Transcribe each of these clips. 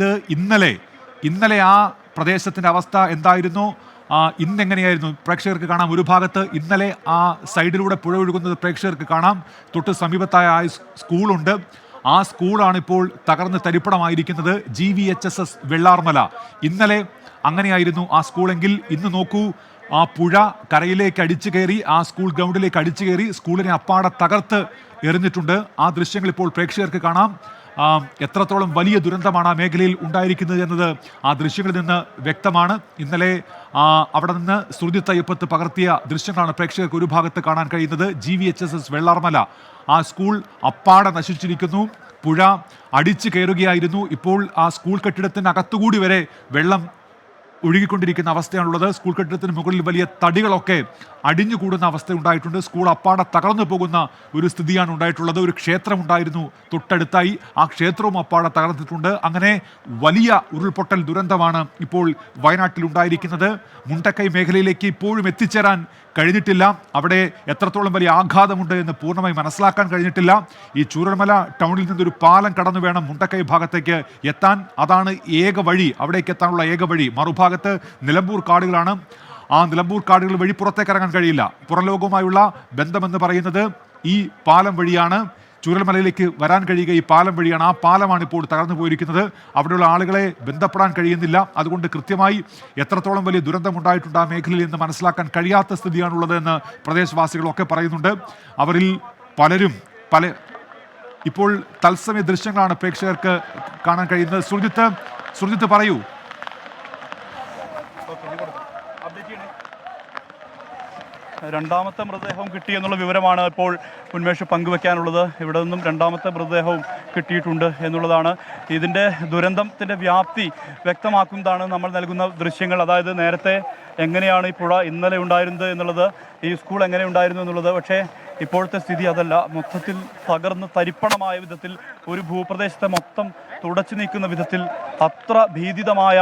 ഇത് ഇന്നലെ ആ പ്രദേശത്തിന്റെ അവസ്ഥ എന്തായിരുന്നു? ഇന്നെങ്ങനെയായിരുന്നു പ്രേക്ഷകർക്ക് കാണാം. ഒരു ഭാഗത്ത് ഇന്നലെ ആ സൈഡിലൂടെ പുഴ ഒഴുകുന്നത് പ്രേക്ഷകർക്ക് കാണാം. തൊട്ട് സമീപത്തായ ആ സ്കൂളുണ്ട്. ആ സ്കൂളാണ് ഇപ്പോൾ തകർന്ന് തരിപ്പണമായിരിക്കുന്നത്. GVHSS വെള്ളാർമല. ഇന്നലെ അങ്ങനെയായിരുന്നു ആ സ്കൂളെങ്കിൽ ഇന്ന് നോക്കൂ, ആ പുഴ കരയിലേക്ക് അടിച്ചു കയറി, ആ സ്കൂൾ ഗ്രൗണ്ടിലേക്ക് അടിച്ചു കയറി സ്കൂളിനെ അപ്പാടെ തകർത്ത് എറിഞ്ഞിട്ടുണ്ട്. ആ ദൃശ്യങ്ങൾ ഇപ്പോൾ പ്രേക്ഷകർക്ക് കാണാം. എത്രത്തോളം വലിയ ദുരന്തമാണ് ആ മേഖലയിൽ ഉണ്ടായിരിക്കുന്നത് എന്നത് ആ ദൃശ്യങ്ങളിൽ നിന്ന് വ്യക്തമാണ്. ഇന്നലെ അവിടെ നിന്ന് ശ്രുതിത്ത് അയ്യപ്പത്ത് പകർത്തിയ ദൃശ്യങ്ങളാണ് പ്രേക്ഷകർക്ക് ഒരു ഭാഗത്ത് കാണാൻ കഴിയുന്നത്. GVHSS വെള്ളാർമല ആ സ്കൂൾ അപ്പാടെ നശിച്ചിരിക്കുന്നു. പുഴ അടിച്ചു കയറുകയായിരുന്നു. ഇപ്പോൾ ആ സ്കൂൾ കെട്ടിടത്തിനകത്തുകൂടി വരെ വെള്ളം ഒഴുകിക്കൊണ്ടിരിക്കുന്ന അവസ്ഥയാണുള്ളത്. സ്കൂൾ കെട്ടിടത്തിന് മുകളിൽ വലിയ തടികളൊക്കെ അടിഞ്ഞുകൂടുന്ന അവസ്ഥ ഉണ്ടായിട്ടുണ്ട്. സ്കൂൾ അപ്പാടെ തകർന്നു പോകുന്ന ഒരു സ്ഥിതിയാണ് ഉണ്ടായിട്ടുള്ളത്. ഒരു ക്ഷേത്രം ഉണ്ടായിരുന്നു തൊട്ടടുത്തായി, ആ ക്ഷേത്രവും അപ്പാടെ തകർന്നിട്ടുണ്ട്. അങ്ങനെ വലിയ ഉരുൾപൊട്ടൽ ദുരന്തമാണ് ഇപ്പോൾ വയനാട്ടിൽ ഉണ്ടായിരിക്കുന്നത്. മുണ്ടക്കൈ മേഖലയിലേക്ക് ഇപ്പോഴും എത്തിച്ചേരാൻ കഴിഞ്ഞിട്ടില്ല. അവിടെ എത്രത്തോളം വലിയ ആഘാതമുണ്ട് എന്ന് പൂർണ്ണമായി മനസ്സിലാക്കാൻ കഴിഞ്ഞിട്ടില്ല. ഈ ചൂരൽമല ടൗണിൽ നിന്നൊരു പാലം കടന്നു വേണം മുണ്ടക്കൈ ഭാഗത്തേക്ക് എത്താൻ. അതാണ് ഏക വഴി, അവിടേക്ക് എത്താനുള്ള ഏക വഴി. മറുഭാഗത്ത് നിലമ്പൂർ കാടുകളാണ്. ആ നിലമ്പൂർ കാടുകൾ വഴി പുറത്തേക്ക് ഇറങ്ങാൻ കഴിയില്ല. പുറം ലോകവുമായുള്ള ബന്ധമെന്ന് പറയുന്നത് ഈ പാലം വഴിയാണ്. ചൂരൽമലയിലേക്ക് വരാൻ കഴിയുക ഈ പാലം വഴിയാണ്. ആ പാലമാണ് ഇപ്പോൾ തകർന്നു പോയിരിക്കുന്നത്. അവിടെയുള്ള ആളുകളെ ബന്ധപ്പെടാൻ കഴിയുന്നില്ല. അതുകൊണ്ട് കൃത്യമായി എത്രത്തോളം വലിയ ദുരന്തമുണ്ടായിട്ടുണ്ട് ആ മേഖലയിൽ നിന്ന് മനസ്സിലാക്കാൻ കഴിയാത്ത സ്ഥിതിയാണുള്ളത് എന്ന് പ്രദേശവാസികളൊക്കെ പറയുന്നുണ്ട്. അവരിൽ പലരും ഇപ്പോൾ തത്സമയ ദൃശ്യങ്ങളാണ് പ്രേക്ഷകർക്ക് കാണാൻ കഴിയുന്നത്. സുർജിത്ത് പറയൂ. രണ്ടാമത്തെ മൃതദേഹവും കിട്ടിയെന്നുള്ള വിവരമാണ് ഇപ്പോൾ ഉന്മേഷ് പങ്കുവെക്കാനുള്ളത്. ഇവിടെ നിന്നും രണ്ടാമത്തെ മൃതദേഹവും കിട്ടിയിട്ടുണ്ട് എന്നുള്ളതാണ്. ഇതിൻ്റെ ദുരന്തത്തിൻ്റെ വ്യാപ്തി വ്യക്തമാക്കുന്നതാണ് നമ്മൾ നൽകുന്ന ദൃശ്യങ്ങൾ. അതായത് നേരത്തെ എങ്ങനെയാണ് ഈ പുഴ ഇന്നലെ ഉണ്ടായിരുന്നത് എന്നുള്ളത്, ഈ സ്കൂൾ എങ്ങനെ ഉണ്ടായിരുന്നു എന്നുള്ളത്. പക്ഷേ ഇപ്പോഴത്തെ സ്ഥിതി അതല്ല. മൊത്തത്തിൽ തകർന്ന് തരിപ്പണമായ വിധത്തിൽ, ഒരു ഭൂപ്രദേശത്തെ മൊത്തം തുടച്ചു നീക്കുന്ന വിധത്തിൽ, അത്ര ഭീതിതമായ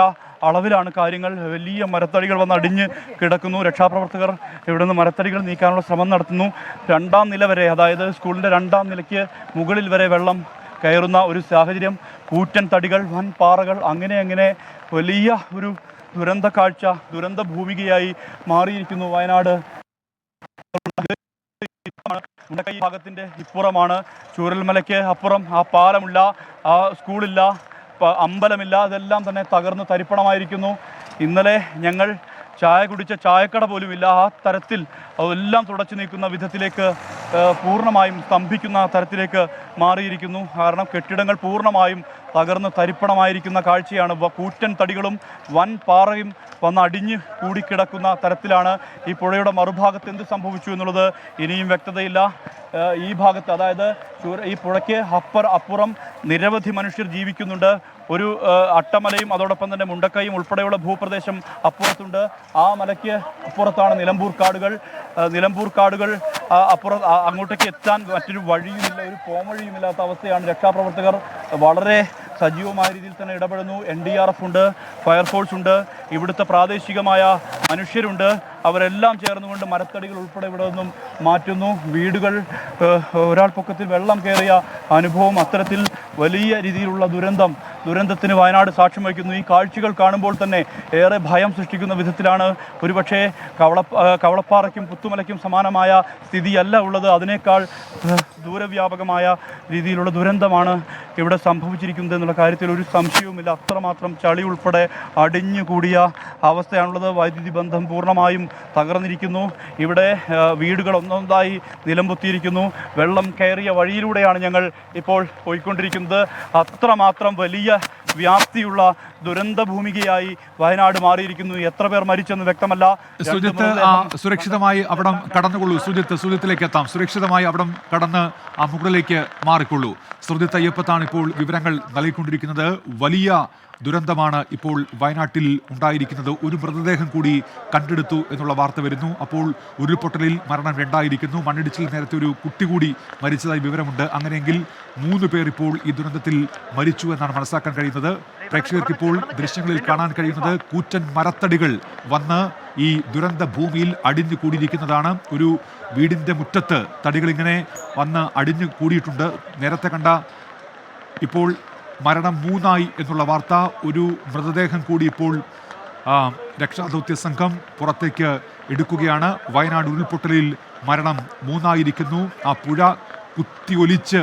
അളവിലാണ് കാര്യങ്ങൾ. വലിയ മരത്തടികൾ വന്ന് അടിഞ്ഞ് കിടക്കുന്നു. രക്ഷാപ്രവർത്തകർ ഇവിടെ നിന്ന് മരത്തടികൾ നീക്കാനുള്ള ശ്രമം നടത്തുന്നു. രണ്ടാം നില വരെ, അതായത് സ്കൂളിൻ്റെ രണ്ടാം നിലയ്ക്ക് മുകളിൽ വരെ വെള്ളം കയറുന്ന ഒരു സാഹചര്യം. കൂറ്റൻ തടികൾ, വൻ പാറകൾ, അങ്ങനെ വലിയ ഒരു ദുരന്ത കാഴ്ച, ദുരന്ത ഭൂമികയായി മാറിയിരിക്കുന്നു വയനാട്. മുണ്ടക്കൈ ഭാഗത്തിൻ്റെ ഇപ്പുറമാണ്. ചൂരൽമലയ്ക്ക് അപ്പുറം ആ പാലമില്ല, ആ സ്കൂളില്ല, അമ്പലമില്ല. അതെല്ലാം തന്നെ തകർന്ന് തരിപ്പണമായിരിക്കുന്നു. ഇന്നലെ ഞങ്ങൾ ചായ കുടിച്ച ചായക്കട പോലുമില്ല. ആ തരത്തിൽ അതെല്ലാം തുടച്ചു നീക്കുന്ന വിധത്തിലേക്ക്, പൂർണ്ണമായും സ്തംഭിക്കുന്ന തരത്തിലേക്ക് മാറിയിരിക്കുന്നു. കാരണം കെട്ടിടങ്ങൾ പൂർണ്ണമായും തകർന്ന് തരിപ്പണമായിരിക്കുന്ന കാഴ്ചയാണ്. കൂറ്റൻ തടികളും വൻ പാറയും വന്ന് അടിഞ്ഞ് കൂടിക്കിടക്കുന്ന തരത്തിലാണ്. ഈ പുഴയുടെ മറുഭാഗത്ത് എന്ത് സംഭവിച്ചു എന്നുള്ളത് ഇനിയും വ്യക്തതയില്ല. ഈ ഭാഗത്ത്, അതായത് ഈ പുഴയ്ക്ക് അപ്പുറം നിരവധി മനുഷ്യർ ജീവിക്കുന്നുണ്ട്. ഒരു അട്ടമലയും അതോടൊപ്പം തന്നെ മുണ്ടക്കൈയും ഉൾപ്പെടെയുള്ള ഭൂപ്രദേശം അപ്പുറത്തുണ്ട്. ആ മലയ്ക്ക് അപ്പുറത്താണ് നിലമ്പൂർ കാടുകൾ. അങ്ങോട്ടേക്ക് എത്താൻ മറ്റൊരു വഴിയുമില്ല, ഒരു പോംവഴിയുമില്ലാത്ത അവസ്ഥയാണ്. രക്ഷാപ്രവർത്തകർ വളരെ സജീവമായ രീതിയിൽ തന്നെ ഇടപെടുന്നു. NDRF ഉണ്ട്, ഫയർഫോഴ്സ് ഉണ്ട്, ഇവിടുത്തെ പ്രാദേശികമായ മനുഷ്യരുണ്ട്. അവരെല്ലാം ചേർന്നുകൊണ്ട് മരത്തടികൾ ഉൾപ്പെടെ ഇവിടെ നിന്നും മാറ്റുന്നു. വീടുകൾ ഒരാൾ പൊക്കത്തിൽ വെള്ളം കയറിയ അനുഭവം. അത്തരത്തിൽ വലിയ രീതിയിലുള്ള ദുരന്തത്തിന് വയനാട് സാക്ഷ്യം വഹിക്കുന്നു. ഈ കാഴ്ചകൾ കാണുമ്പോൾ തന്നെ ഏറെ ഭയം സൃഷ്ടിക്കുന്ന വിധത്തിലാണ്. ഒരുപക്ഷെ കവളപ്പാറയ്ക്കും പുത്തുമലയ്ക്കും സമാനമായ സ്ഥിതിയല്ല ഉള്ളത്. അതിനേക്കാൾ ദൂരവ്യാപകമായ രീതിയിലുള്ള ദുരന്തമാണ് ഇവിടെ സംഭവിച്ചിരിക്കുന്നത് എന്നുള്ള കാര്യത്തിൽ ഒരു സംശയവുമില്ല. അത്രമാത്രം ചളി ഉൾപ്പെടെ അടിഞ്ഞു കൂടിയ അവസ്ഥയാണുള്ളത്. വൈദ്യുതി ബന്ധം പൂർണ്ണമായും തകർന്നിരിക്കുന്നു. ഇവിടെ വീടുകൾ ഒന്നൊന്നായി നിലംപൊത്തിയിരിക്കുന്നു. വെള്ളം കയറിയ വഴിയിലൂടെയാണ് ഞങ്ങൾ ഇപ്പോൾ പോയിക്കൊണ്ടിരിക്കുന്നത്. അത്രമാത്രം വലിയ വ്യാപ്തിയുള്ള ദുരന്ത ഭൂമികയായി വയനാട് മാറിയിരിക്കുന്നു. എത്ര പേർ മരിച്ചെന്ന് വ്യക്തമല്ല. സുരക്ഷിതമായി അവിടെ കടന്നുകൊള്ളൂ. സുജിത്തിലേക്ക് എത്താം. സുരക്ഷിതമായി അവിടെ കടന്ന് ആ മുകളിലേക്ക് മാറിക്കൊള്ളൂ. ശ്രുതിത്ത് അയ്യപ്പത്താണ് ഇപ്പോൾ വിവരങ്ങൾ നൽകിക്കൊണ്ടിരിക്കുന്നത്. വലിയ ദുരന്തമാണ് ഇപ്പോൾ വയനാട്ടിൽ ഉണ്ടായിരിക്കുന്നത്. ഒരു മൃതദേഹം കൂടി കണ്ടെടുത്തു എന്നുള്ള വാർത്ത വരുന്നു. അപ്പോൾ ഉരുൾപൊട്ടലിൽ മരണം 2 മണ്ണിടിച്ചിൽ നേരത്തെ ഒരു കുട്ടി കൂടി മരിച്ചതായി വിവരമുണ്ട്. അങ്ങനെയെങ്കിൽ 3 പേർ ഇപ്പോൾ ഈ ദുരന്തത്തിൽ മരിച്ചു എന്നാണ് മനസ്സിലാക്കാൻ കഴിയുന്നത്. പ്രേക്ഷകർക്ക് ഇപ്പോൾ ദൃശ്യങ്ങളിൽ കാണാൻ കഴിയുന്നത് കൂറ്റൻ മരത്തടികൾ വന്ന് ഈ ദുരന്ത ഭൂമിയിൽ അടിഞ്ഞു കൂടിയിരിക്കുന്നതാണ്. ഒരു വീടിൻ്റെ മുറ്റത്ത് തടികൾ ഇങ്ങനെ വന്ന് അടിഞ്ഞു കൂടിയിട്ടുണ്ട്. നേരത്തെ കണ്ട ഇപ്പോൾ മരണം 3 എന്നുള്ള വാർത്ത. ഒരു മൃതദേഹം കൂടി ഇപ്പോൾ രക്ഷാദൗത്യ സംഘം പുറത്തേക്ക് എടുക്കുകയാണ്. വയനാട് ഉരുൾപൊട്ടലിൽ മരണം 3 ആ പുഴ കുത്തിയൊലിച്ച്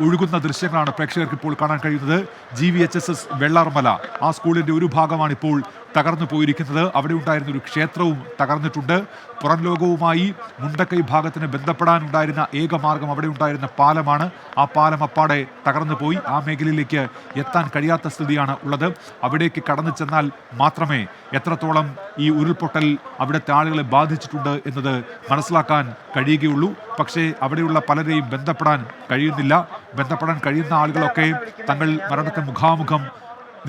ഒഴുകുന്ന ദൃശ്യങ്ങളാണ് പ്രേക്ഷകർക്ക് ഇപ്പോൾ കാണാൻ കഴിയുന്നത്. GVHSS വെള്ളാർമല ആ സ്കൂളിൻ്റെ ഒരു ഭാഗമാണ് ഇപ്പോൾ തകർന്നു പോയിരിക്കുന്നത്. അവിടെ ഉണ്ടായിരുന്ന ഒരു ക്ഷേത്രവും തകർന്നിട്ടുണ്ട്. പുറം ലോകവുമായി മുണ്ടക്കൈ ഭാഗത്തിന് ബന്ധപ്പെടാനുണ്ടായിരുന്ന ഏക മാർഗം അവിടെ ഉണ്ടായിരുന്ന പാലമാണ്. ആ പാലം അപ്പാടെ തകർന്നു പോയി. ആ മേഖലയിലേക്ക് എത്താൻ കഴിയാത്ത സ്ഥിതിയാണ് ഉള്ളത്. അവിടേക്ക് കടന്നു ചെന്നാൽ മാത്രമേ എത്രത്തോളം ഈ ഉരുൾപൊട്ടൽ അവിടുത്തെ ആളുകളെ ബാധിച്ചിട്ടുണ്ട് എന്നത് മനസ്സിലാക്കാൻ കഴിയുകയുള്ളൂ. പക്ഷേ അവിടെയുള്ള പലരെയും ബന്ധപ്പെടാൻ കഴിയുന്നില്ല. ബന്ധപ്പെടാൻ കഴിയുന്ന ആളുകളൊക്കെ തങ്ങൾ മരണത്തെ മുഖാമുഖം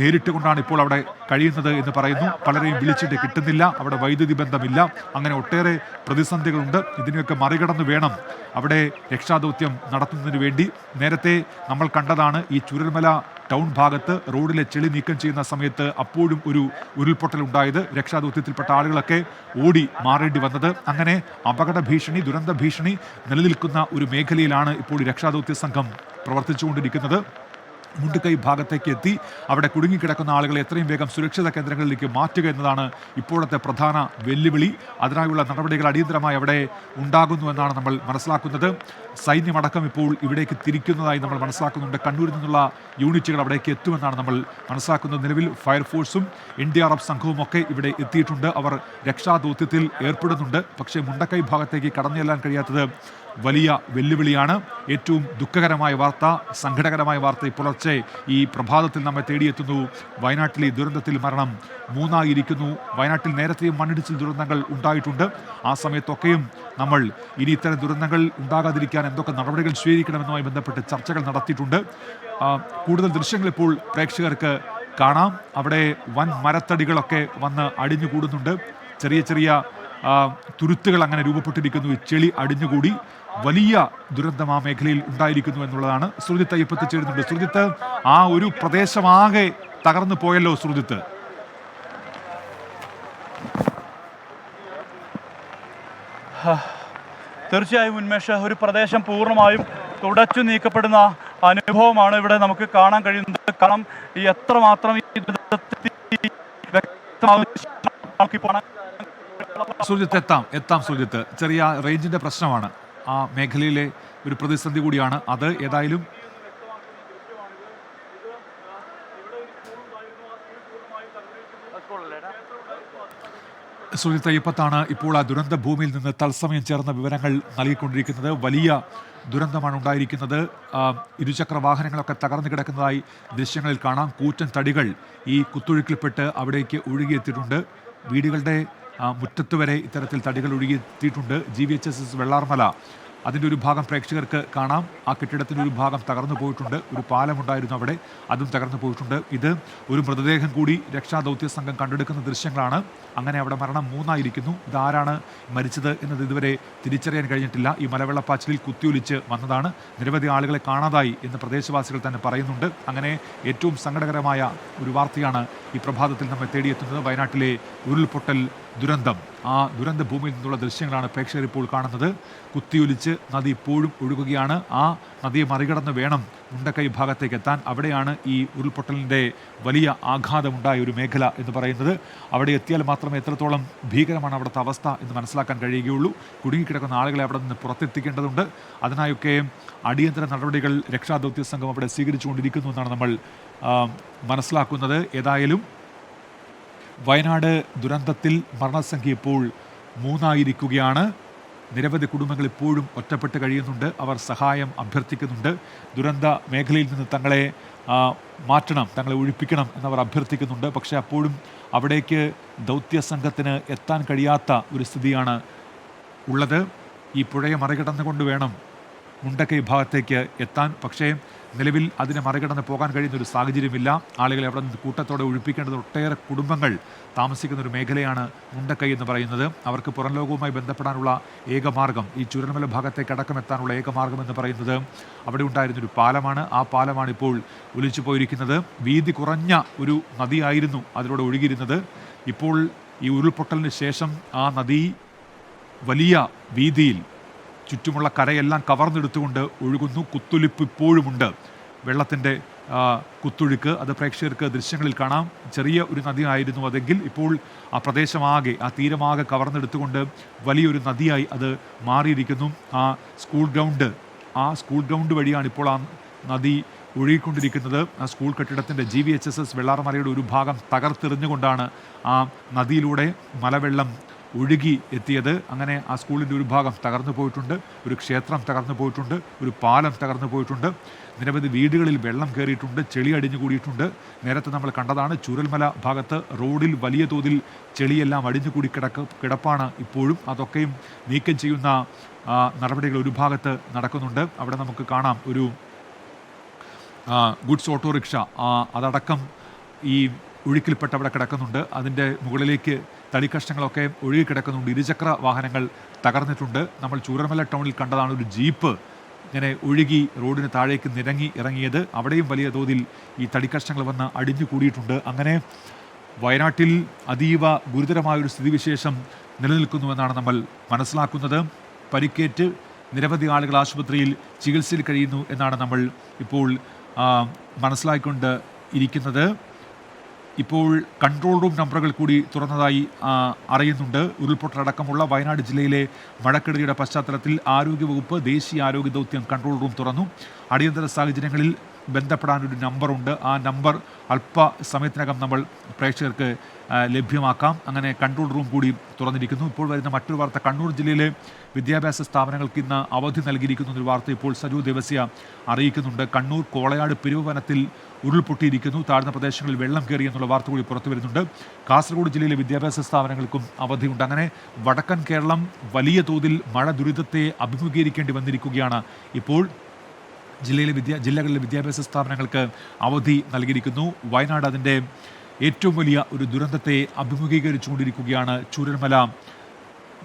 നേരിട്ട് കൊണ്ടാണ് ഇപ്പോൾ അവിടെ കഴിയുന്നത് എന്ന് പറയുന്നു. പലരെയും വിളിച്ചിട്ട് കിട്ടുന്നില്ല. അവിടെ വൈദ്യുതി ബന്ധമില്ല. അങ്ങനെ ഒട്ടേറെ പ്രതിസന്ധികളുണ്ട്. ഇതിനെയൊക്കെ മറികടന്ന് വേണം അവിടെ രക്ഷാദൗത്യം നടത്തുന്നതിന് വേണ്ടി. നേരത്തെ നമ്മൾ കണ്ടതാണ് ഈ ചൂരൽമല ടൗൺ ഭാഗത്ത് റോഡിലെ ചെളി നീക്കം ചെയ്യുന്ന സമയത്ത് അപ്പോഴും ഒരു ഉരുൾപൊട്ടൽ ഉണ്ടായത്. രക്ഷാദൗത്യത്തിൽപ്പെട്ട ആളുകളൊക്കെ ഓടി മാറേണ്ടി വന്നത്. അങ്ങനെ അപകട ഭീഷണി, ദുരന്ത ഭീഷണി നിലനിൽക്കുന്ന ഒരു മേഖലയിലാണ് ഇപ്പോൾ രക്ഷാദൗത്യ സംഘം പ്രവർത്തിച്ചുകൊണ്ടിരിക്കുന്നത്. മുണ്ടക്കൈ ഭാഗത്തേക്ക് എത്തി അവിടെ കുടുങ്ങിക്കിടക്കുന്ന ആളുകളെ എത്രയും വേഗം സുരക്ഷിത കേന്ദ്രങ്ങളിലേക്ക് മാറ്റുക എന്നതാണ് ഇപ്പോഴത്തെ പ്രധാന വെല്ലുവിളി. അതിനായുള്ള നടപടികൾ അടിയന്തരമായി അവിടെ ഉണ്ടാകുന്നുവെന്നാണ് നമ്മൾ മനസ്സിലാക്കുന്നത്. സൈന്യമടക്കം ഇപ്പോൾ ഇവിടേക്ക് തിരിക്കുന്നതായി നമ്മൾ മനസ്സിലാക്കുന്നുണ്ട്. കണ്ണൂരിൽ നിന്നുള്ള യൂണിറ്റുകൾ അവിടേക്ക് എത്തുമെന്നാണ് നമ്മൾ മനസ്സിലാക്കുന്നത്. നിലവിൽ ഫയർഫോഴ്സും NDRF സംഘവും ഒക്കെ ഇവിടെ എത്തിയിട്ടുണ്ട്. അവർ രക്ഷാദൗത്യത്തിൽ ഏർപ്പെടുന്നുണ്ട്. പക്ഷേ മുണ്ടക്കൈ ഭാഗത്തേക്ക് കടന്നു ചെല്ലാൻ കഴിയാത്തത് വലിയ വെല്ലുവിളിയാണ്. ഏറ്റവും ദുഃഖകരമായ വാർത്ത, സങ്കടകരമായ വാർത്ത പുലർച്ചെ ഈ പ്രഭാതത്തിൽ നമ്മെ തേടിയെത്തുന്നു. വയനാട്ടിലെ ദുരന്തത്തിൽ മരണം 3 വയനാട്ടിൽ നേരത്തെയും മണ്ണിടിച്ചിൽ ദുരന്തങ്ങൾ ഉണ്ടായിട്ടുണ്ട്. ആ സമയത്തൊക്കെയും നമ്മൾ ഇനി ഇത്തരം ദുരന്തങ്ങൾ ഉണ്ടാകാതിരിക്കാൻ എന്തൊക്കെ നടപടികൾ സ്വീകരിക്കണമെന്നുമായി ബന്ധപ്പെട്ട് ചർച്ചകൾ നടത്തിയിട്ടുണ്ട്. കൂടുതൽ ദൃശ്യങ്ങൾ ഇപ്പോൾ പ്രേക്ഷകർക്ക് കാണാം. അവിടെ വൻ മരത്തടികളൊക്കെ വന്ന് അടിഞ്ഞുകൂടുന്നുണ്ട്. ചെറിയ ചെറിയ തുരുത്തുകൾ അങ്ങനെ രൂപപ്പെട്ടിരിക്കുന്നു. ചെളി അടിഞ്ഞുകൂടി വലിയ ദുരന്തം ആ മേഖലയിൽ ഉണ്ടായിരിക്കുന്നു എന്നുള്ളതാണ്. ശ്രുതിത്ത് അയ്യപ്പത്ത് ചേരുന്നുണ്ട്. ശ്രുതിത്ത്, ആ ഒരു പ്രദേശമാകെ തകർന്നു പോയല്ലോ ശ്രുതിത്ത്. തീർച്ചയായും ഉന്മേഷ, ഒരു പ്രദേശം പൂർണ്ണമായും തുടച്ചു നീക്കപ്പെടുന്ന അനുഭവമാണ് ഇവിടെ നമുക്ക് കാണാൻ കഴിയുന്നത്. കാരണം ഈ എത്രമാത്രം സുജിത്ത് എത്താം സുജിത്ത്. ചെറിയ റേഞ്ചിന്റെ പ്രശ്നമാണ്. ആ മേഖലയിലെ ഒരു പ്രതിസന്ധി കൂടിയാണ് അത്. ഏതായാലും സുജിത്ത് അയ്യപ്പത്താണ് ഇപ്പോൾ ആ ദുരന്ത ഭൂമിയിൽ നിന്ന് തത്സമയം ചേർന്ന വിവരങ്ങൾ നൽകിക്കൊണ്ടിരിക്കുന്നത്. വലിയ ദുരന്തമാണ് ഉണ്ടായിരിക്കുന്നത്. ഇരുചക്ര വാഹനങ്ങളൊക്കെ തകർന്നു കിടക്കുന്നതായി ദൃശ്യങ്ങളിൽ കാണാം. കൂറ്റൻ തടികൾ ഈ കുത്തൊഴുക്കിൽപ്പെട്ട് അവിടേക്ക് ഒഴുകിയെത്തിയിട്ടുണ്ട്. വീടുകളുടെ മുറ്റത്ത് വരെ ഇത്തരത്തിൽ തടികൾ ഒഴുകിയെത്തിയിട്ടുണ്ട്. GVHSS വെള്ളാർമല അതിൻ്റെ ഒരു ഭാഗം പ്രേക്ഷകർക്ക് കാണാം. ആ കെട്ടിടത്തിൻ്റെ ഒരു ഭാഗം തകർന്നു പോയിട്ടുണ്ട്. ഒരു പാലമുണ്ടായിരുന്നു അവിടെ, അതും തകർന്നു പോയിട്ടുണ്ട്. ഇത് ഒരു മൃതദേഹം കൂടി രക്ഷാദൗത്യ സംഘം കണ്ടെടുക്കുന്ന ദൃശ്യങ്ങളാണ്. അങ്ങനെ അവിടെ മരണം 3 ഇതാരാണ് മരിച്ചത് എന്നത് ഇതുവരെ തിരിച്ചറിയാൻ കഴിഞ്ഞിട്ടില്ല. ഈ മലവെള്ളപ്പാച്ചിലിൽ കുത്തിയൊലിച്ച് വന്നതാണ്. നിരവധി ആളുകളെ കാണാതായി എന്ന് പ്രദേശവാസികൾ തന്നെ പറയുന്നുണ്ട്. അങ്ങനെ ഏറ്റവും സങ്കടകരമായ ഒരു വാർത്തയാണ് ഈ പ്രഭാതത്തിൽ നമ്മെ തേടിയെത്തുന്നത്. വയനാട്ടിലെ ഉരുൾപൊട്ടൽ ദുരന്തം, ആ ദുരന്ത ഭൂമിയിൽ നിന്നുള്ള ദൃശ്യങ്ങളാണ് പ്രേക്ഷകർ ഇപ്പോൾ കാണുന്നത്. കുത്തിയൊലിച്ച് നദി ഇപ്പോഴും ഒഴുകുകയാണ്. ആ നദിയെ മറികടന്ന് വേണം മുണ്ടക്കൈ ഭാഗത്തേക്ക് എത്താൻ. അവിടെയാണ് ഈ ഉരുൾപൊട്ടലിൻ്റെ വലിയ ആഘാതമുണ്ടായ ഒരു മേഖല എന്ന് പറയുന്നത്. അവിടെ എത്തിയാൽ മാത്രമേ എത്രത്തോളം ഭീകരമാണ് അവിടുത്തെ അവസ്ഥ എന്ന് മനസ്സിലാക്കാൻ കഴിയുകയുള്ളൂ. കുടുങ്ങിക്കിടക്കുന്ന ആളുകളെ അവിടെ നിന്ന് പുറത്തെത്തിക്കേണ്ടതുണ്ട്. അതിനായൊക്കെ അടിയന്തര നടപടികൾ രക്ഷാദൗത്യ സംഘം അവിടെ സ്വീകരിച്ചുകൊണ്ടിരിക്കുന്നു എന്നാണ് നമ്മൾ മനസ്സിലാക്കുന്നത്. ഏതായാലും വയനാട് ദുരന്തത്തിൽ മരണസംഖ്യ ഇപ്പോൾ 3 നിരവധി കുടുംബങ്ങൾ ഇപ്പോഴും ഒറ്റപ്പെട്ട് കഴിയുന്നുണ്ട്. അവർ സഹായം അഭ്യർത്ഥിക്കുന്നുണ്ട്. ദുരന്ത മേഖലയിൽ നിന്ന് തങ്ങളെ മാറ്റണം, തങ്ങളെ ഒഴിപ്പിക്കണം എന്നവർ അഭ്യർത്ഥിക്കുന്നുണ്ട്. പക്ഷേ അപ്പോഴും അവിടേക്ക് ദൗത്യ സംഘത്തിന് എത്താൻ കഴിയാത്ത ഒരു സ്ഥിതിയാണ് ഉള്ളത്. ഈ പുഴയെ മറികടന്നുകൊണ്ട് വേണം മുണ്ടക്കൈ ഭാഗത്തേക്ക് എത്താൻ. പക്ഷേ നിലവിൽ അതിനെ മറികടന്ന് പോകാൻ കഴിയുന്ന ഒരു സാഹചര്യമില്ല. ആളുകളെ അവിടെ നിന്ന് കൂട്ടത്തോടെ ഒഴിപ്പിക്കേണ്ടത്. ഒട്ടേറെ കുടുംബങ്ങൾ താമസിക്കുന്ന ഒരു മേഖലയാണ് മുണ്ടക്കൈ എന്ന് പറയുന്നത്. അവർക്ക് പുറം ലോകവുമായി ബന്ധപ്പെടാനുള്ള ഏകമാർഗം, ഈ ചുരൽമല ഭാഗത്തേക്ക് അടക്കം എത്താനുള്ള ഏകമാർഗം എന്ന് പറയുന്നത് അവിടെ ഉണ്ടായിരുന്നൊരു പാലമാണ്. ആ പാലമാണ് ഇപ്പോൾ ഒലിച്ചു പോയിരിക്കുന്നത്. വീതി കുറഞ്ഞ ഒരു നദിയായിരുന്നു അതിലൂടെ ഒഴുകിയിരുന്നത്. ഇപ്പോൾ ഈ ഉരുൾപൊട്ടലിന് ശേഷം ആ നദി വലിയ വീതിയിൽ ചുറ്റുമുള്ള കരയെല്ലാം കവർന്നെടുത്തുകൊണ്ട് ഒഴുകുന്നു. കുത്തൊലിപ്പ് ഇപ്പോഴുമുണ്ട്. വെള്ളത്തിൻ്റെ കുത്തൊഴുക്ക് അത് പ്രേക്ഷകർക്ക് ദൃശ്യങ്ങളിൽ കാണാം. ചെറിയ ഒരു നദിയായിരുന്നു അതെങ്കിൽ ഇപ്പോൾ ആ പ്രദേശമാകെ ആ തീരമാകെ കവർന്നെടുത്തുകൊണ്ട് വലിയൊരു നദിയായി അത് മാറിയിരിക്കുന്നു. ആ സ്കൂൾ ഗ്രൗണ്ട് വഴിയാണ് ഇപ്പോൾ ആ നദി ഒഴുകിക്കൊണ്ടിരിക്കുന്നത്. ആ സ്കൂൾ കെട്ടിടത്തിൻ്റെ GVHSS വെള്ളാർമലയുടെ ഒരു ഭാഗം തകർത്തെറിഞ്ഞുകൊണ്ടാണ് ആ നദിയിലൂടെ മലവെള്ളം ഒഴുകി എത്തിയത്. അങ്ങനെ ആ സ്കൂളിൻ്റെ ഒരു ഭാഗം തകർന്നു പോയിട്ടുണ്ട്, ഒരു ക്ഷേത്രം തകർന്നു പോയിട്ടുണ്ട്, ഒരു പാലം തകർന്നു പോയിട്ടുണ്ട്, നിരവധി വീടുകളിൽ വെള്ളം കയറിയിട്ടുണ്ട്, ചെളി അടിഞ്ഞു കൂടിയിട്ടുണ്ട്. നേരത്തെ നമ്മൾ കണ്ടതാണ് ചൂരൽമല ഭാഗത്ത് റോഡിൽ വലിയ തോതിൽ ചെളിയെല്ലാം അടിഞ്ഞുകൂടി കിടപ്പാണ് ഇപ്പോഴും. അതൊക്കെയും നീക്കം ചെയ്യുന്ന നടപടികൾ ഒരു ഭാഗത്ത് നടക്കുന്നുണ്ട്. അവിടെ നമുക്ക് കാണാം ഒരു ഗുഡ്സ് ഓട്ടോറിക്ഷ അതടക്കം ഈ ഒഴുക്കിൽപ്പെട്ട് അവിടെ കിടക്കുന്നുണ്ട്. അതിൻ്റെ മുകളിലേക്ക് തടിക്കഷ്ണങ്ങളൊക്കെ ഒഴുകിക്കിടക്കുന്നുണ്ട്. ഇരുചക്ര വാഹനങ്ങൾ തകർന്നിട്ടുണ്ട്. നമ്മൾ ചൂരൽമല ടൗണിൽ കണ്ടതാണ് ഒരു ജീപ്പ് ഇങ്ങനെ ഒഴുകി റോഡിന് താഴേക്ക് ഇറങ്ങിയത്. അവിടെയും വലിയ തോതിൽ ഈ തടിക്കഷ്ണങ്ങൾ വന്ന് അടിഞ്ഞു കൂടിയിട്ടുണ്ട്. അങ്ങനെ വയനാട്ടിൽ അതീവ ഗുരുതരമായൊരു സ്ഥിതിവിശേഷം നിലനിൽക്കുന്നുവെന്നാണ് നമ്മൾ മനസ്സിലാക്കുന്നത്. പരിക്കേറ്റ് നിരവധി ആളുകൾ ആശുപത്രിയിൽ ചികിത്സയിൽ കഴിയുന്നു എന്നാണ് നമ്മൾ ഇപ്പോൾ മനസ്സിലാക്കിക്കൊണ്ട് ഇരിക്കുന്നത്. ഇപ്പോൾ കൺട്രോൾ റൂം നമ്പറുകൾ കൂടി തുറന്നതായി അറിയുന്നുണ്ട്. ഉരുൾപൊട്ടലടക്കമുള്ള വയനാട് ജില്ലയിലെ മഴക്കെടുതിയുടെ പശ്ചാത്തലത്തിൽ ആരോഗ്യവകുപ്പ് ദേശീയ ആരോഗ്യ ദൗത്യം കൺട്രോൾ റൂം തുറന്നു. അടിയന്തര സാഹചര്യങ്ങളിൽ ബന്ധപ്പെടാനൊരു നമ്പറുണ്ട്. ആ നമ്പർ അല്പസമയത്തിനകം നമ്മൾ പ്രേക്ഷകർക്ക് ലഭ്യമാക്കാം. അങ്ങനെ കൺട്രോൾ റൂം കൂടി തുറന്നിരിക്കുന്നു. ഇപ്പോൾ വരുന്ന മറ്റൊരു വാർത്ത, കണ്ണൂർ ജില്ലയിലെ വിദ്യാഭ്യാസ സ്ഥാപനങ്ങൾക്ക് ഇന്ന് അവധി നൽകിയിരിക്കുന്ന ഒരു വാർത്ത ഇപ്പോൾ സജു ദേവസ്യ അറിയിക്കുന്നുണ്ട്. കണ്ണൂർ കോളയാട് പെരുവനത്തിൽ ഉരുൾപൊട്ടിയിരിക്കുന്നു, താഴ്ന്ന പ്രദേശങ്ങളിൽ വെള്ളം കയറി എന്നുള്ള വാർത്ത കൂടി പുറത്തു വരുന്നുണ്ട്. കാസർഗോഡ് ജില്ലയിലെ വിദ്യാഭ്യാസ സ്ഥാപനങ്ങൾക്കും അവധിയുണ്ട്. അങ്ങനെ വടക്കൻ കേരളം വലിയ തോതിൽ മഴ ദുരിതത്തെ അഭിമുഖീകരിക്കേണ്ടി വന്നിരിക്കുകയാണ്. ഇപ്പോൾ ജില്ലകളിലെ വിദ്യാഭ്യാസ സ്ഥാപനങ്ങൾക്ക് അവധി നൽകിയിരിക്കുന്നു. വയനാട് അതിൻ്റെ ഏറ്റവും വലിയ ഒരു ദുരന്തത്തെ അഭിമുഖീകരിച്ചുകൊണ്ടിരിക്കുകയാണ്. ചൂരൽമല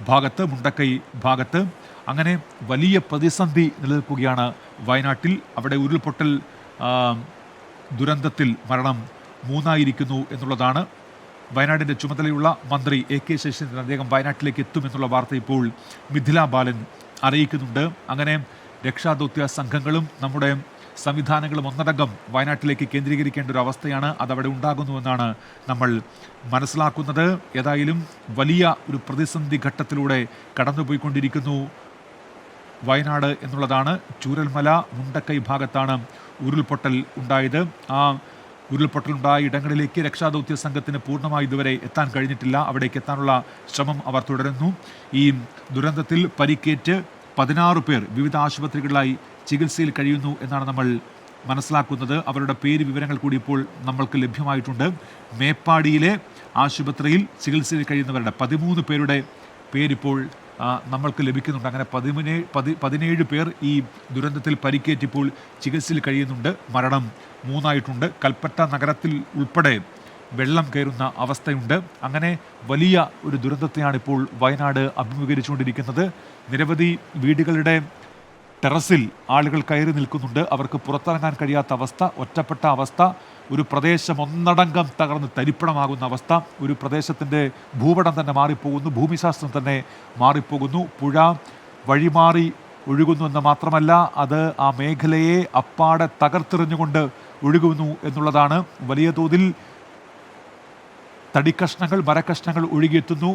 ഭാഗത്ത്, മുണ്ടക്കൈ ഭാഗത്ത് അങ്ങനെ വലിയ പ്രതിസന്ധി നിലനിൽക്കുകയാണ് വയനാട്ടിൽ. അവിടെ ഉരുൾപൊട്ടൽ ദുരന്തത്തിൽ മരണം 3 എന്നുള്ളതാണ്. വയനാടിൻ്റെ ചുമതലയുള്ള മന്ത്രി AK ശശീന്ദ്രൻ അദ്ദേഹം വയനാട്ടിലേക്ക് എത്തുമെന്നുള്ള വാർത്ത ഇപ്പോൾ മിഥില ബാലൻ അറിയിക്കുന്നുണ്ട്. അങ്ങനെ രക്ഷാദൗത്യ സംഘങ്ങളും നമ്മുടെ സംവിധാനങ്ങളും ഒന്നടങ്കം വയനാട്ടിലേക്ക് കേന്ദ്രീകരിക്കേണ്ട ഒരു അവസ്ഥയാണ്. അതവിടെ ഉണ്ടാകുന്നുവെന്നാണ് നമ്മൾ മനസ്സിലാക്കുന്നത്. ഏതായാലും വലിയ ഒരു പ്രതിസന്ധി ഘട്ടത്തിലൂടെ കടന്നുപോയിക്കൊണ്ടിരിക്കുന്നു വയനാട് എന്നുള്ളതാണ്. ചൂരൽമല മുണ്ടക്കൈ ഭാഗത്താണ് ഉരുൾപൊട്ടൽ ഉണ്ടായത്. ആ ഉരുൾപൊട്ടലുണ്ടായ ഇടങ്ങളിലേക്ക് രക്ഷാദൗത്യ സംഘത്തിന് പൂർണ്ണമായി ഇതുവരെ എത്താൻ കഴിഞ്ഞിട്ടില്ല. അവിടേക്ക് എത്താനുള്ള ശ്രമം അവർ തുടരുന്നു. ഈ ദുരന്തത്തിൽ പരിക്കേറ്റ് 16 പേർ വിവിധ ആശുപത്രികളിലായി ചികിത്സയിൽ കഴിയുന്നു എന്നാണ് നമ്മൾ മനസ്സിലാക്കുന്നത്. അവരുടെ പേര് വിവരങ്ങൾ കൂടി ഇപ്പോൾ നമ്മൾക്ക് ലഭ്യമായിട്ടുണ്ട്. മേപ്പാടിയിലെ ആശുപത്രിയിൽ ചികിത്സയിൽ കഴിയുന്നവരുടെ 13 പേരുടെ പേരിപ്പോൾ നമ്മൾക്ക് ലഭിക്കുന്നുണ്ട്. അങ്ങനെ 17 പേർ ഈ ദുരന്തത്തിൽ പരിക്കേറ്റിപ്പോൾ ചികിത്സയിൽ കഴിയുന്നുണ്ട്. മരണം 3 കൽപ്പറ്റ നഗരത്തിൽ ഉൾപ്പെടെ വെള്ളം കയറുന്ന അവസ്ഥയുണ്ട്. അങ്ങനെ വലിയ ഒരു ദുരന്തത്തെയാണ് ഇപ്പോൾ വയനാട് അഭിമുഖീകരിച്ചുകൊണ്ടിരിക്കുന്നത്. നിരവധി വീടുകളുടെ ടെറസിൽ ആളുകൾ കയറി നിൽക്കുന്നുണ്ട്. അവർക്ക് പുറത്തിറങ്ങാൻ കഴിയാത്ത അവസ്ഥ, ഒറ്റപ്പെട്ട അവസ്ഥ, ഒരു പ്രദേശം ഒന്നടങ്കം തകർന്ന് തരിപ്പണമാകുന്ന അവസ്ഥ, ഒരു പ്രദേശത്തിൻ്റെ ഭൂപടം തന്നെ മാറിപ്പോകുന്നു, ഭൂമിശാസ്ത്രം തന്നെ മാറിപ്പോകുന്നു. പുഴ വഴിമാറി ഒഴുകുന്നു എന്ന് മാത്രമല്ല, അത് ആ മേഖലയെ അപ്പാടെ തകർത്തെറിഞ്ഞുകൊണ്ട് ഒഴുകുന്നു എന്നുള്ളതാണ്. വലിയ തോതിൽ തടിക്കഷ്ണങ്ങൾ, മരക്കഷ്ണങ്ങൾ ഒഴുകിയെത്തുന്നു.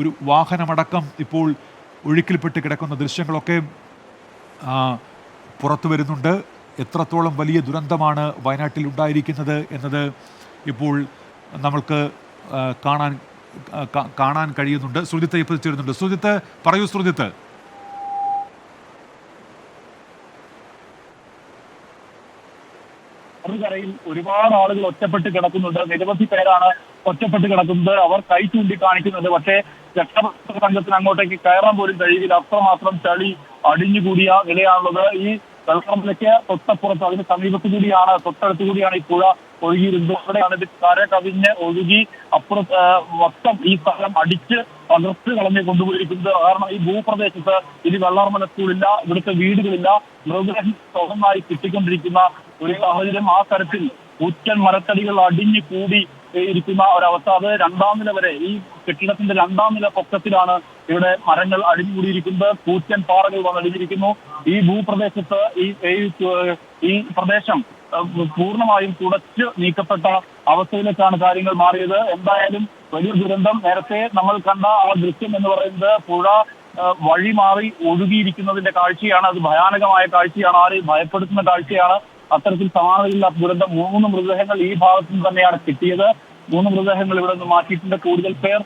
ഒരു വാഹനമടക്കം ഇപ്പോൾ ഒഴുക്കിൽപ്പെട്ട് കിടക്കുന്ന ദൃശ്യങ്ങളൊക്കെ പുറത്തു വരുന്നുണ്ട്. എത്രത്തോളം വലിയ ദുരന്തമാണ് വയനാട്ടിൽ ഉണ്ടായിരിക്കുന്നത് എന്നത് ഇപ്പോൾ നമ്മൾക്ക് കാണാൻ കഴിയുന്നുണ്ട്. സുജിത്ത് ഇപ്പോൾ ചേരുന്നുണ്ട്. സുജിത്ത് പറയൂ. സുജിത്ത്, കരയിൽ ഒരുപാട് ആളുകൾ ഒറ്റപ്പെട്ട് കിടക്കുന്നുണ്ട്. നിരവധി പേരാണ് ഒറ്റപ്പെട്ട് കിടക്കുന്നത്. അവർ കൈ ചൂണ്ടിക്കാണിക്കുന്നുണ്ട്. പക്ഷേ രക്ഷാപ്രവർത്തക സംഘത്തിന് അങ്ങോട്ടേക്ക് കയറാൻ പോലും കഴിയില്ല. അത്രമാത്രം ചളി അടിഞ്ഞുകൂടിയ നിലയാണുള്ളത്. ഈ വെള്ളാർമലയ്ക്ക് തൊട്ടപ്പുറത്ത്, അതിന് സമീപത്തു കൂടിയാണ്, തൊട്ടടുത്തു കൂടിയാണ് ഈ പുഴ ഒഴുകിയിരുന്നത്. അവിടെയാണ് ഇത് കര കവിഞ്ഞ് ഒഴുകി അപ്പുറത്ത് മൊത്തം ഈ സ്ഥലം അടിച്ച് തകർത്ത് കളഞ്ഞ് കൊണ്ടുപോയിരിക്കുന്നത്. കാരണം ഈ ഭൂപ്രദേശത്ത് ഇനി വെള്ളാർമല സ്കൂളില്ല, ഇവിടുത്തെ വീടുകളില്ല, മൃഗങ്ങൾ സ്വന്തമായി കിട്ടിക്കൊണ്ടിരിക്കുന്ന ഒരു സാഹചര്യം. ആ തരത്തിൽ ഊറ്റൻ മരത്തടികൾ അടിഞ്ഞു കൂടി ഇരിക്കുന്ന ഒരവസ്ഥ. അത് 2ാം നില വരെ, ഈ കെട്ടിടത്തിന്റെ 2ാം നില പൊക്കത്തിലാണ് ഇവിടെ മരങ്ങൾ അടിഞ്ഞുകൂടിയിരിക്കുന്നത്. കൂറ്റൻ പാറകൾ വന്നടിഞ്ഞിരിക്കുന്നു. ഈ ഭൂപ്രദേശത്ത് ഈ പ്രദേശം പൂർണ്ണമായും തുടച്ചു നീക്കപ്പെട്ട അവസ്ഥയിലേക്കാണ് കാര്യങ്ങൾ മാറിയത്. എന്തായാലും വലിയ ദുരന്തം. നേരത്തെ നമ്മൾ കണ്ട ആ ദൃശ്യം എന്ന് പറയുന്നത് പുഴ വഴി മാറി ഒഴുകിയിരിക്കുന്നതിന്റെ കാഴ്ചയാണ്. അത് ഭയാനകമായ കാഴ്ചയാണ്, ആരെയും ഭയപ്പെടുത്തുന്ന കാഴ്ചയാണ്. അത്തരത്തിൽ സമാനതയില്ലാത്ത ദുരന്തം. 3 മൃതദേഹങ്ങൾ ഈ ഭാഗത്തു നിന്ന് തന്നെയാണ് കിട്ടിയത്. 3 മൃതദേഹങ്ങൾ ഇവിടെ നിന്ന് മാറ്റിയിട്ടുണ്ട്. കൂടുതൽ പേർ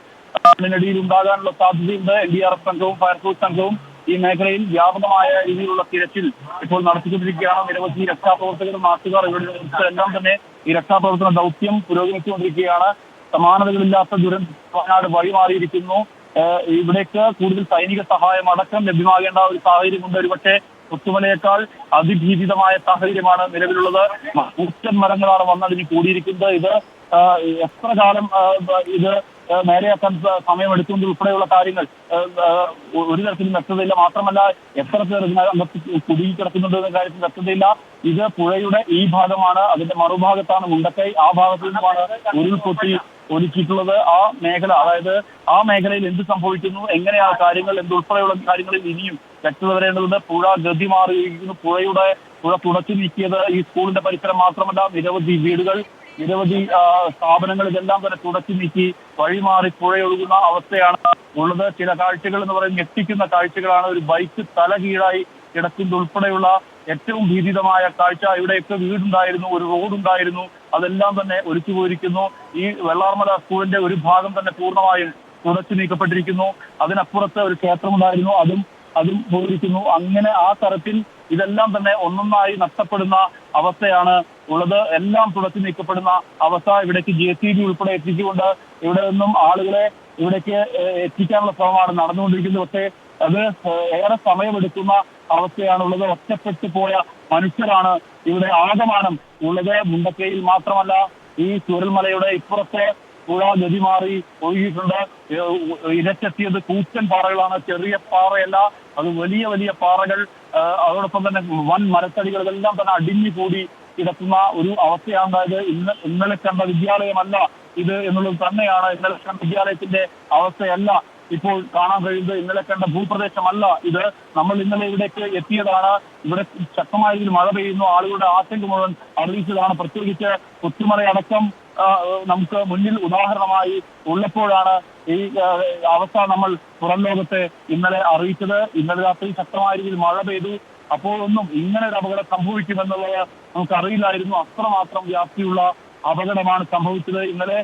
മണ്ണിനടിയിൽ ഉണ്ടാകാനുള്ള സാധ്യതയുണ്ട്. NDRF സംഘവും ഫയർഫോഴ്സ് സംഘവും ഈ മേഖലയിൽ വ്യാപകമായ രീതിയിലുള്ള തിരച്ചിൽ ഇപ്പോൾ നടത്തിക്കൊണ്ടിരിക്കുകയാണ്. നിരവധി രക്ഷാപ്രവർത്തകരും നാട്ടുകാർ ഇവിടെ എല്ലാം തന്നെ ഈ രക്ഷാപ്രവർത്തന ദൗത്യം പുരോഗമിച്ചുകൊണ്ടിരിക്കുകയാണ്. സമാനതകളില്ലാത്ത ദുരന്തം വയനാട് വഴിമാറിയിരിക്കുന്നു. ഇവിടേക്ക് കൂടുതൽ സൈനിക സഹായം അടക്കം ലഭ്യമാകേണ്ട ഒരു സാഹചര്യമുണ്ട്. ഒരുപക്ഷെ പുത്തുമലയേക്കാൾ അതിഭീതിതമായ സാഹചര്യമാണ് നിലവിലുള്ളത്. കൂറ്റൻ മരങ്ങളാണ് വന്നടിഞ്ഞ് കൂടിയിരിക്കുന്നത്. ഇത് എത്ര കാലം ഇത് നേരെയാക്കാൻ സമയമെടുക്കുന്നത് ഉൾപ്പെടെയുള്ള കാര്യങ്ങൾ ഒരു തരത്തിലും വ്യക്തതയില്ല. മാത്രമല്ല എത്ര പേർ ഇതിനകത്ത് കുടുങ്ങിക്കിടക്കുന്നുണ്ട് എന്ന കാര്യത്തിൽ വ്യക്തതയില്ല. ഇത് പുഴയുടെ ഈ ഭാഗമാണ്, അതിന്റെ മറുഭാഗത്താണ് മുണ്ടക്കൈ. ആ ഭാഗത്തു നിന്നുമാണ് ഉരുൾപൊട്ടി ഒലിച്ചിട്ടുള്ളത്. ആ മേഖല, അതായത് ആ മേഖലയിൽ എന്ത് സംഭവിക്കുന്നു, എങ്ങനെയാണ് കാര്യങ്ങൾ എന്തുൾപ്പെടെയുള്ള കാര്യങ്ങളിൽ ഇനിയും വ്യക്തത വരേണ്ടതുണ്ട്. പുഴ ഗതി മാറിയിരിക്കുന്നു. പുഴ തുടച്ചു നീക്കിയത് ഈ സ്കൂളിന്റെ പരിസരം മാത്രമല്ല, നിരവധി വീടുകൾ, നിരവധി സ്ഥാപനങ്ങൾ ഇതെല്ലാം തന്നെ തുടച്ചു നീക്കി വഴിമാറി പുഴയൊഴുകുന്ന അവസ്ഥയാണ് ഉള്ളത്. ചില കാഴ്ചകൾ എന്ന് പറയുന്നത് ഞെട്ടിക്കുന്ന കാഴ്ചകളാണ്. ഒരു ബൈക്ക് തല കീഴായി കിടക്കുന്നത് ഉൾപ്പെടെയുള്ള ഏറ്റവും ഭീതിതമായ കാഴ്ച. ഇവിടെയൊക്കെ വീടുണ്ടായിരുന്നു, ഒരു റോഡുണ്ടായിരുന്നു, അതെല്ലാം തന്നെ ഒലിച്ചു പോയിരിക്കുന്നു. ഈ വെള്ളാർമല സ്കൂളിന്റെ ഒരു ഭാഗം തന്നെ പൂർണ്ണമായും തുടച്ചു നീക്കപ്പെട്ടിരിക്കുന്നു. അതിനപ്പുറത്ത് ഒരു ക്ഷേത്രമുണ്ടായിരുന്നു, അതും പോയിരിക്കുന്നു. അങ്ങനെ ആ തരത്തിൽ ഇതെല്ലാം തന്നെ ഒന്നൊന്നായി നഷ്ടപ്പെടുന്ന അവസ്ഥയാണ് ഉള്ളത്. എല്ലാം തുടച്ചു നീക്കപ്പെടുന്ന അവസ്ഥ. ഇവിടേക്ക് JCB ഉൾപ്പെടെ എത്തിച്ചുകൊണ്ട് ഇവിടെ നിന്നും ആളുകളെ ഇവിടേക്ക് എത്തിക്കാനുള്ള ശ്രമമാണ് നടന്നുകൊണ്ടിരിക്കുന്നത്. പക്ഷേ അത് ഏറെ സമയമെടുക്കുന്ന അവസ്ഥയാണുള്ളത്. ഒറ്റപ്പെട്ടു പോയ മനുഷ്യരാണ് ഇവിടെ ആകമാനം ഉള്ളത്. മുണ്ടക്കയിൽ മാത്രമല്ല, ഈ ചൂരൽമലയുടെ ഇപ്പുറത്തെ പുഴ ഗതി മാറി ഒഴുകിയിട്ടുണ്ട്. ഇരച്ചെത്തിയത് കൂറ്റൻ പാറകളാണ്, ചെറിയ പാറയല്ല. അത് വലിയ വലിയ പാറകൾ, അതോടൊപ്പം തന്നെ വൻ മരത്തടികൾ, ഇതെല്ലാം തന്നെ അടിഞ്ഞു കൂടി കിടക്കുന്ന ഒരു അവസ്ഥയാണ് ഉണ്ടായത്. ഇന്നലെ കണ്ട വിദ്യാലയമല്ല ഇത് എന്നുള്ളത് തന്നെയാണ്. ഇന്നലെ കണ്ട വിദ്യാലയത്തിന്റെ അവസ്ഥയല്ല ഇപ്പോൾ കാണാൻ കഴിയുന്നത്. ഇന്നലെ കണ്ട ഭൂപ്രദേശമല്ല ഇത്. നമ്മൾ ഇന്നലെ ഇവിടേക്ക് എത്തിയതാണ്. ഇവിടെ ശക്തമായ രീതിയിൽ മഴ പെയ്യുന്നു. ആളുകളുടെ ആശങ്ക മുഴുവൻ അറിയിച്ചതാണ്. പ്രത്യേകിച്ച് പുത്തുമലയടക്കം നമുക്ക് മുന്നിൽ ഉദാഹരണമായി ഉള്ളപ്പോഴാണ് ഈ അവസ്ഥ നമ്മൾ പുറം ലോകത്തെ ഇന്നലെ അറിയിച്ചത്. ഇന്നലെ രാത്രി ശക്തമായ രീതിയിൽ മഴ പെയ്തു. അപ്പോഴൊന്നും ഇങ്ങനെ ഒരു അപകടം സംഭവിക്കുമെന്നുള്ളത് നമുക്കറിയില്ലായിരുന്നു. അത്രമാത്രം വ്യാപ്തിയുള്ള അപകടമാണ് സംഭവിച്ചത്. ഇന്നലെ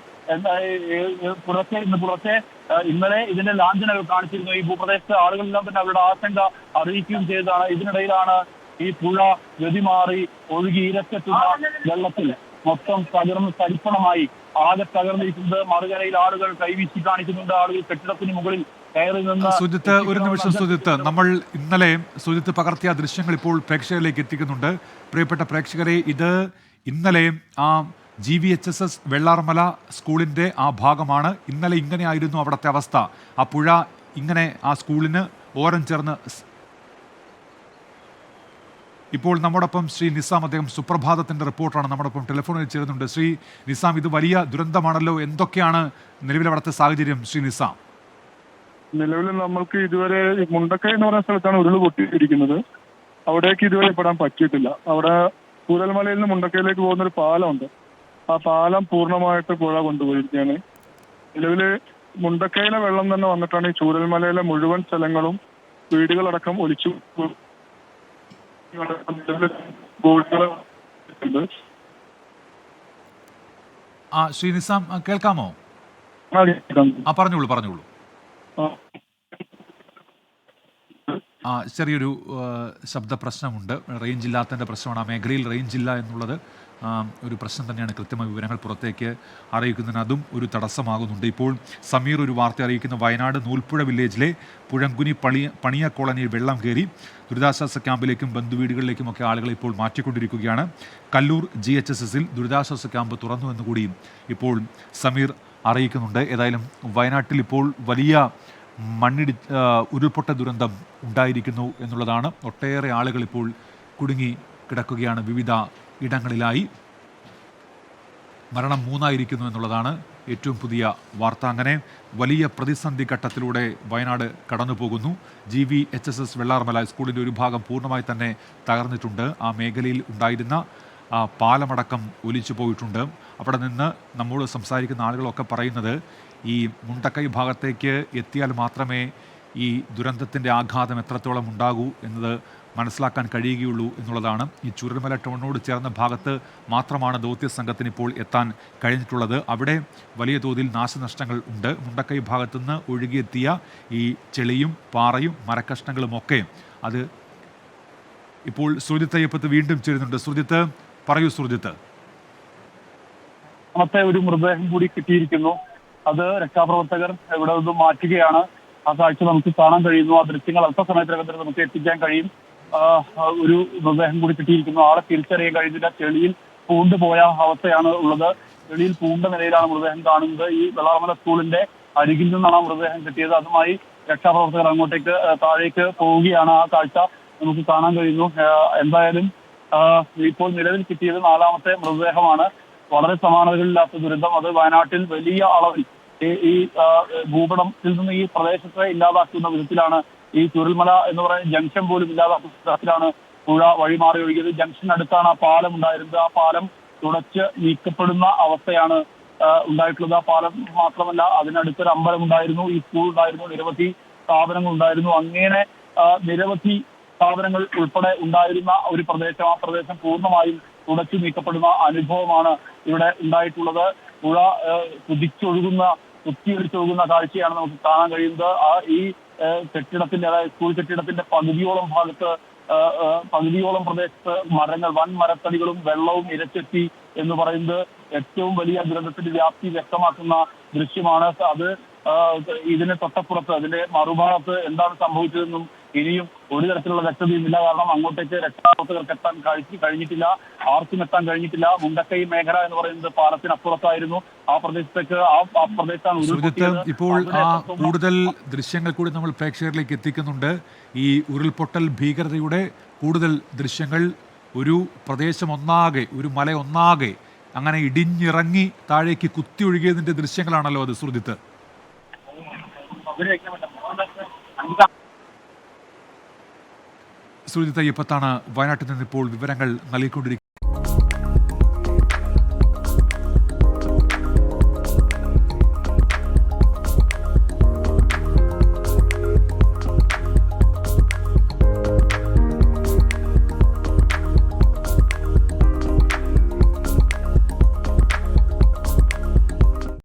ഇന്നലെ ഇതിന്റെ ലാഞ്ചനകൾ കാണിച്ചിരുന്നു. ഈ ഭൂപ്രദേശത്തെ ആളുകളെല്ലാം തന്നെ അവരുടെ ആശങ്ക അറിയിക്കുകയും ചെയ്തതാണ്. ഇതിനിടയിലാണ് ഈ പുഴ ഗതി മാറി ഒഴുകി ഇരച്ചെത്തുന്ന വെള്ളത്തിൽ മൊത്തം തകർന്ന് തരിപ്പണമായി ആകെ തകർന്നിരിക്കുന്നത്. മറുകരയിൽ ആളുകൾ കൈവീശി കാണിക്കുന്നുണ്ട്. ആളുകൾ കെട്ടിടത്തിന് മുകളിൽ കയറി നിന്ന്. സുജിത്ത്, ഒരു നിമിഷം സുജിത്ത്. നമ്മൾ ഇന്നലെ സുജിത്ത് പകർത്തിയ ദൃശ്യങ്ങൾ ഇപ്പോൾ പ്രേക്ഷകരിലേക്ക് എത്തിക്കുന്നുണ്ട്. പ്രിയപ്പെട്ട പ്രേക്ഷകരെ, ഇത് ഇന്നലെ ആ GVHSS വെള്ളാർമല സ്കൂളിന്റെ ആ ഭാഗമാണ്. ഇന്നലെ ഇങ്ങനെയായിരുന്നു അവിടുത്തെ അവസ്ഥ. ആ പുഴ ഇങ്ങനെ ആ സ്കൂളിന് ഓരം ചേർന്ന്. ഇപ്പോൾ നമ്മോടൊപ്പം ശ്രീ നിസാം, അദ്ദേഹം സുപ്രഭാതത്തിന്റെ റിപ്പോർട്ടറാണ്, നമ്മോടൊപ്പം ടെലിഫോണിൽ ചേരുന്നുണ്ട്. ശ്രീ നിസാം, ഇത് വലിയ ദുരന്തമാണല്ലോ. എന്തൊക്കെയാണ് നിലവിലെ അവിടുത്തെ സാഹചര്യം ശ്രീ നിസാം? നിലവിൽ നമ്മൾക്ക് ഇതുവരെ മുണ്ടക്കൈ എന്ന് പറയുന്ന സ്ഥലത്താണ് ഉരുള് പൊട്ടിയിരിക്കുന്നത്. അവിടേക്ക് ഇതുവരെ പെടാൻ പറ്റിയിട്ടില്ല. അവിടെ ചൂരൽമലയിൽ നിന്ന് മുണ്ടക്കൈയിലേക്ക് പോകുന്ന ഒരു പാലമുണ്ട്. ആ പാലം പൂർണ്ണമായിട്ട് പുഴ കൊണ്ടുപോയിരിക്കുകയാണ്. നിലവില് മുണ്ടക്കൈയിലെ വെള്ളം തന്നെ വന്നിട്ടാണ് ഈ ചൂരൽമലയിലെ മുഴുവൻ സ്ഥലങ്ങളും വീടുകളടക്കം ഒലിച്ചു. ശ്രീ നിസാം, കേൾക്കാമോ? പറഞ്ഞോളൂ. ചെറിയൊരു ശബ്ദ പ്രശ്നമുണ്ട്. റേഞ്ച് ഇല്ലാത്തതിൻ്റെ പ്രശ്നമാണ്. ആ മേഖലയിൽ റേഞ്ച് ഇല്ല എന്നുള്ളത് ഒരു പ്രശ്നം തന്നെയാണ്. കൃത്യമായ വിവരങ്ങൾ പുറത്തേക്ക് അറിയിക്കുന്നതിന് അതും ഒരു തടസ്സമാകുന്നുണ്ട്. ഇപ്പോൾ സമീർ ഒരു വാർത്ത അറിയിക്കുന്ന വയനാട് നൂൽപ്പുഴ വില്ലേജിലെ പുഴങ്കുനി പണിയ കോളനിയിൽ വെള്ളം കയറി. ദുരിതാശ്വാസ ക്യാമ്പിലേക്കും ബന്ധുവീടുകളിലേക്കുമൊക്കെ ആളുകളെ ഇപ്പോൾ മാറ്റിക്കൊണ്ടിരിക്കുകയാണ്. കല്ലൂർ GHSSൽ ദുരിതാശ്വാസ ക്യാമ്പ് തുറന്നു എന്നുകൂടി ഇപ്പോൾ സമീർ അറിയിക്കുന്നുണ്ട്. ഏതായാലും വയനാട്ടിൽ ഇപ്പോൾ വലിയ ഉരുൾപൊട്ട ദുരന്തം ഉണ്ടായിരിക്കുന്നു എന്നുള്ളതാണ്. ഒട്ടേറെ ആളുകൾ ഇപ്പോൾ കുടുങ്ങി കിടക്കുകയാണ്. വിവിധ ഇടങ്ങളിലായി മരണം 3 എന്നുള്ളതാണ് ഏറ്റവും പുതിയ വാർത്ത. അങ്ങനെ വലിയ പ്രതിസന്ധി ഘട്ടത്തിലൂടെ വയനാട് കടന്നു പോകുന്നു. GVHSS വെള്ളാർമല സ്കൂളിൻ്റെ ഒരു ഭാഗം പൂർണ്ണമായി തന്നെ തകർന്നിട്ടുണ്ട്. ആ മേഖലയിൽ ഉണ്ടായിരുന്ന പാലമടക്കം ഒലിച്ചു പോയിട്ടുണ്ട്. അവിടെ നിന്ന് നമ്മോട് സംസാരിക്കുന്ന ആളുകളൊക്കെ പറയുന്നത് ഈ മുണ്ടക്കൈ ഭാഗത്തേക്ക് എത്തിയാൽ മാത്രമേ ഈ ദുരന്തത്തിൻ്റെ ആഘാതം എത്രത്തോളം ഉണ്ടാകൂ എന്നത് മനസ്സിലാക്കാൻ കഴിയുകയുള്ളൂ എന്നുള്ളതാണ്. ഈ ചൂരൽമല ടൗണിനോട് ചേർന്ന ഭാഗത്ത് മാത്രമാണ് ദൗത്യ സംഘത്തിന് ഇപ്പോൾ എത്താൻ കഴിഞ്ഞിട്ടുള്ളത്. അവിടെ വലിയ തോതിൽ നാശനഷ്ടങ്ങൾ ഉണ്ട്. മുണ്ടക്കൈ ഭാഗത്തുനിന്ന് ഒഴുകിയെത്തിയ ഈ ചെളിയും പാറയും മരക്കഷ്ണങ്ങളുമൊക്കെ അത് ഇപ്പോൾ സുജിത്ത് അയ്യപ്പത്ത് വീണ്ടും ചേരുന്നുണ്ട്. സുജിത്ത് പറയൂ. സുജിത്ത്, ഒരു മൃതദേഹം കൂടി കിട്ടിയിരിക്കുന്നു. അത് രക്ഷാപ്രവർത്തകർ ഇവിടെ നിന്നും മാറ്റുകയാണ്. ആ കാഴ്ച നമുക്ക് കാണാൻ കഴിയുന്നു. ആ ദൃശ്യങ്ങൾ അല്പസമയത്തിനകം തന്നെ നമുക്ക് എത്തിക്കാൻ കഴിയും. ഒരു മൃതദേഹം കൂടി കിട്ടിയിരിക്കുന്നു. ആളെ തിരിച്ചറിയാൻ കഴിഞ്ഞില്ല. ചെളിയിൽ പൂണ്ടുപോയ അവസ്ഥയാണ് ഉള്ളത്. ചെളിയിൽ പൂണ്ട നിലയിലാണ് മൃതദേഹം കാണുന്നത്. ഈ വെള്ളാർമല സ്കൂളിന്റെ അരികിൽ നിന്നാണ് മൃതദേഹം കിട്ടിയത്. അതുമായി രക്ഷാപ്രവർത്തകർ അങ്ങോട്ടേക്ക് താഴേക്ക് പോവുകയാണ്. ആ കാഴ്ച നമുക്ക് കാണാൻ കഴിയുന്നു. എന്തായാലും ഇപ്പോൾ നിലവിൽ കിട്ടിയത് 4ാമത്തെ മൃതദേഹമാണ്. വളരെ സമാനതകളില്ലാത്ത ദുരന്തം. അത് വയനാട്ടിൽ വലിയ അളവിൽ ഈ ഭൂപടത്തിൽ നിന്ന് ഈ പ്രദേശത്തെ ഇല്ലാതാക്കുന്ന വിധത്തിലാണ്. ഈ ചുരൽമല എന്ന് പറയുന്ന ജംഗ്ഷൻ പോലും ഇല്ലാതാക്കുന്ന വിധത്തിലാണ് പുഴ വഴിമാറി ഒഴുകിയത്. ജംഗ്ഷനടുത്താണ് ആ പാലം ഉണ്ടായിരുന്നത്. ആ പാലം തുടച്ച് നീക്കപ്പെടുന്ന അവസ്ഥയാണ് ഉണ്ടായിട്ടുള്ളത്. ആ പാലം മാത്രമല്ല, അതിനടുത്തൊരു അമ്പലം ഉണ്ടായിരുന്നു, ഈ സ്കൂൾ ഉണ്ടായിരുന്നു, നിരവധി സ്ഥാപനങ്ങൾ ഉണ്ടായിരുന്നു. അങ്ങനെ നിരവധി സ്ഥാപനങ്ങൾ ഉൾപ്പെടെ ഉണ്ടായിരുന്ന ഒരു പ്രദേശം. ആ പ്രദേശം പൂർണ്ണമായും തുടച്ചു നീക്കപ്പെടുന്ന അനുഭവമാണ് ഇവിടെ ഉണ്ടായിട്ടുള്ളത്. പുഴ കുത്തിയൊലിച്ചൊഴുകുന്ന കാഴ്ചയാണ് നമുക്ക് കാണാൻ കഴിയുന്നത്. ഈ കെട്ടിടത്തിന്റെ, അതായത് സ്കൂൾ കെട്ടിടത്തിന്റെ പകുതിയോളം പ്രദേശത്ത് മരങ്ങൾ, വൻ മരത്തടികളും വെള്ളവും ഇരച്ചെത്തി എന്ന് പറയുന്നത് ഏറ്റവും വലിയ ദുരന്തത്തിന്റെ വ്യാപ്തി വ്യക്തമാക്കുന്ന ദൃശ്യമാണ്. അത് ഇതിന് തൊട്ടപ്പുറത്ത്, അതിന്റെ മറുഭാഗത്ത് എന്താണ് സംഭവിച്ചതെന്നും ഇനിയും ഒരു തരത്തിലുള്ള വ്യക്തതയുമില്ല. കാരണം അങ്ങോട്ടേക്ക് രക്ഷാപ്രവർത്തകർക്ക് എത്താൻ കഴിഞ്ഞിട്ടില്ല, ആർക്കും എത്താൻ കഴിഞ്ഞിട്ടില്ല. മുണ്ടക്കൈ മേഖല എന്ന് പറയുന്നത് പാലത്തിനപ്പുറത്തായിരുന്നു. ആ പ്രദേശത്തേക്ക് ആ പ്രദേശത്താണ് ഇപ്പോൾ ആ കൂടുതൽ ദൃശ്യങ്ങൾ കൂടി നമ്മൾ പ്രേക്ഷകരിലേക്ക് എത്തിക്കുന്നുണ്ട്. ഈ ഉരുൾപൊട്ടൽ ഭീകരതയുടെ കൂടുതൽ ദൃശ്യങ്ങൾ ഒരു പ്രദേശം ഒന്നാകെ, ഒരു മല ഒന്നാകെ അങ്ങനെ ഇടിഞ്ഞിറങ്ങി താഴേക്ക് കുത്തി ഒഴുകിയതിന്റെ ദൃശ്യങ്ങളാണല്ലോ അത് സുജിത്ത്. സുജിത്ത് അയ്യപ്പത്താണ് വയനാട്ടിൽ നിന്ന് ഇപ്പോൾ വിവരങ്ങൾ നൽകിക്കൊണ്ടിരിക്കുന്നത്.